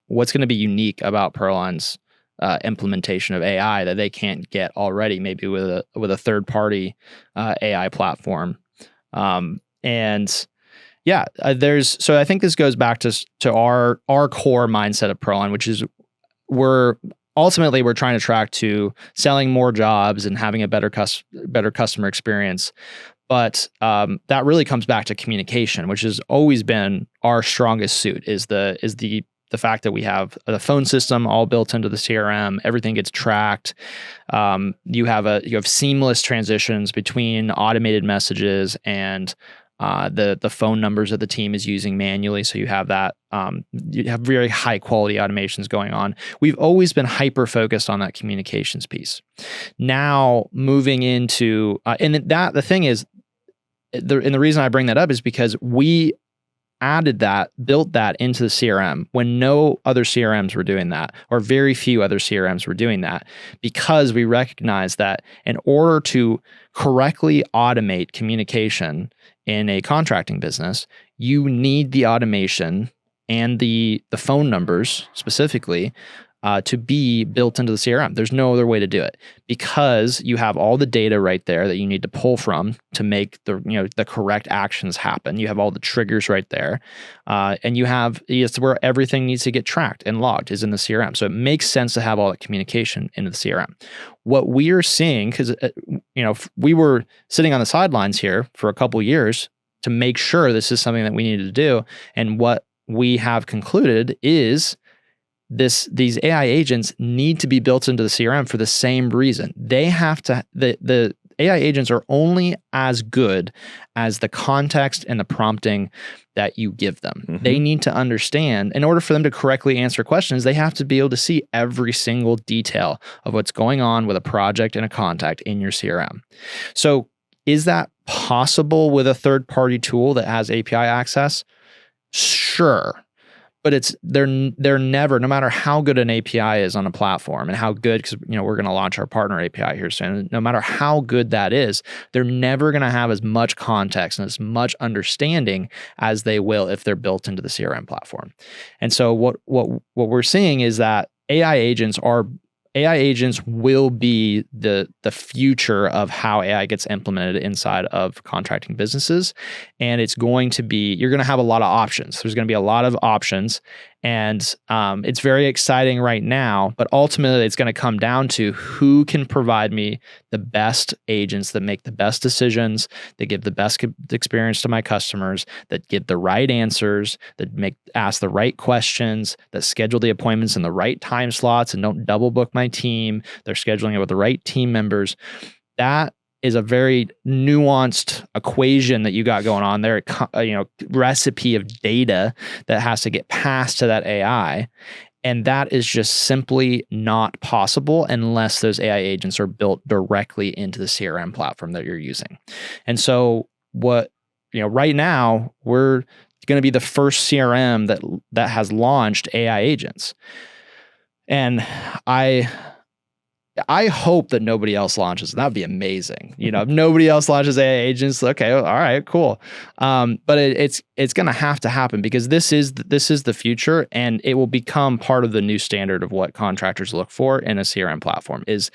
what's going to be unique about ProLine's implementation of AI that they can't get already, maybe with a third party AI platform. And yeah, so I think this goes back to our core mindset of ProLine, which is we're trying to track to selling more jobs and having a better customer experience. But that really comes back to communication, which has always been our strongest suit, is the fact that we have the phone system all built into the CRM. Everything gets tracked. You have seamless transitions between automated messages and the phone numbers that the team is using manually. So you have that. You have very high quality automations going on. We've always been hyper focused on that communications piece. Now moving into the thing is, the reason I bring that up is because we built that into the CRM when no other CRMs were doing that, or very few other CRMs were doing that, because we recognized that in order to correctly automate communication in a contracting business, you need the automation and the phone numbers specifically to be built into the CRM. There's no other way to do it, because you have all the data right there that you need to pull from to make the correct actions happen. You have all the triggers right there, and it's where everything needs to get tracked and logged is in the CRM. So it makes sense to have all that communication into the CRM. What we are seeing, because we were sitting on the sidelines here for a couple years to make sure this is something that we needed to do, and what we have concluded is these AI agents need to be built into the CRM for the same reason. They have to, the AI agents are only as good as the context and the prompting that you give them. Mm-hmm. They need to understand, in order for them to correctly answer questions, they have to be able to see every single detail of what's going on with a project and a contact in your CRM. So is that possible with a third-party tool that has API access? Sure. But they're never, no matter how good an API is on a platform and how good, because we're going to launch our partner API here soon. No matter how good that is, they're never going to have as much context and as much understanding as they will if they're built into the CRM platform. And so what we're seeing is that AI agents will be the future of how AI gets implemented inside of contracting businesses. And you're going to have a lot of options. There's going to be a lot of options, and it's very exciting right now, but ultimately it's going to come down to who can provide me the best agents that make the best decisions, that give the best experience to my customers, that give the right answers, that ask the right questions, that schedule the appointments in the right time slots and don't double book my team. They're scheduling it with the right team members. That is a very nuanced equation that you got going on there, recipe of data that has to get passed to that AI. And that is just simply not possible unless those AI agents are built directly into the CRM platform that you're using. And so right now we're going to be the first CRM that has launched AI agents. And I hope that nobody else launches. That'd be amazing. If nobody else launches AI agents, okay, all right, cool. But it's going to have to happen, because this is the future, and it will become part of the new standard of what contractors look for in a CRM platform. Is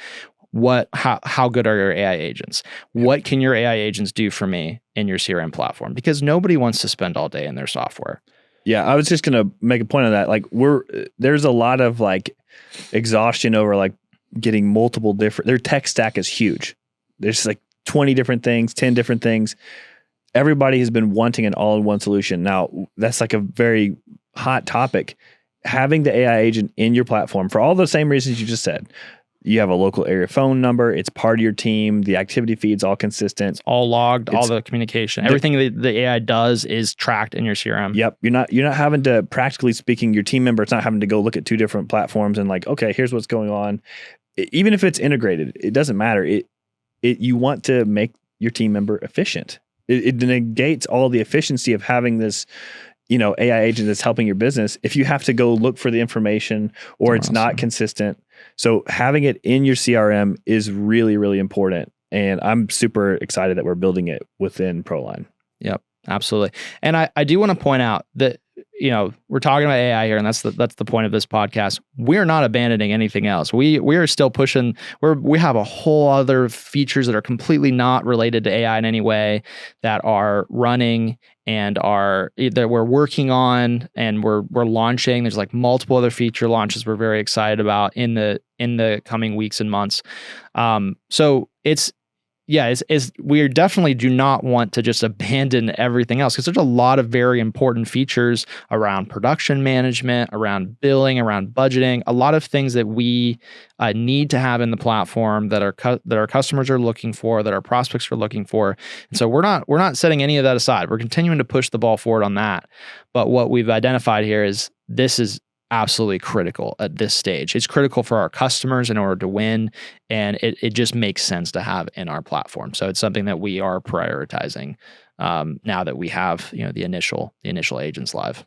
how good are your AI agents? What can your AI agents do for me in your CRM platform? Because nobody wants to spend all day in their software. Yeah, I was just going to make a point on that. Like there's a lot of exhaustion over getting multiple different, their tech stack is huge. There's 20 different things, 10 different things. Everybody has been wanting an all-in-one solution. Now, that's a very hot topic. Having the AI agent in your platform for all the same reasons you just said. You have a local area phone number. It's part of your team. The activity feed's all consistent. It's all logged, all the communication. Everything the AI does is tracked in your CRM. Yep. You're not having to, practically speaking, your team member, it's not having to go look at two different platforms and okay, here's what's going on. Even if it's integrated, it doesn't matter. You want to make your team member efficient. It negates all the efficiency of having this, AI agent that's helping your business if you have to go look for the information or it's not consistent. So having it in your CRM is really, really important. And I'm super excited that we're building it within ProLine. Yep, absolutely. And I do want to point out that we're talking about AI here, and that's the point of this podcast. We're not abandoning anything else. We are still pushing. We have a whole other features that are completely not related to AI in any way that are running and that we're working on and we're launching. There's like multiple other feature launches we're very excited about in the coming weeks and months. So it's we definitely do not want to just abandon everything else, because there's a lot of very important features around production management, around billing, around budgeting, a lot of things that we need to have in the platform that our customers are looking for, that our prospects are looking for. And so we're not setting any of that aside. We're continuing to push the ball forward on that. But what we've identified here is this is absolutely critical at this stage. It's critical for our customers in order to win, and it just makes sense to have in our platform. So it's something that we are prioritizing now that we have the initial agents live.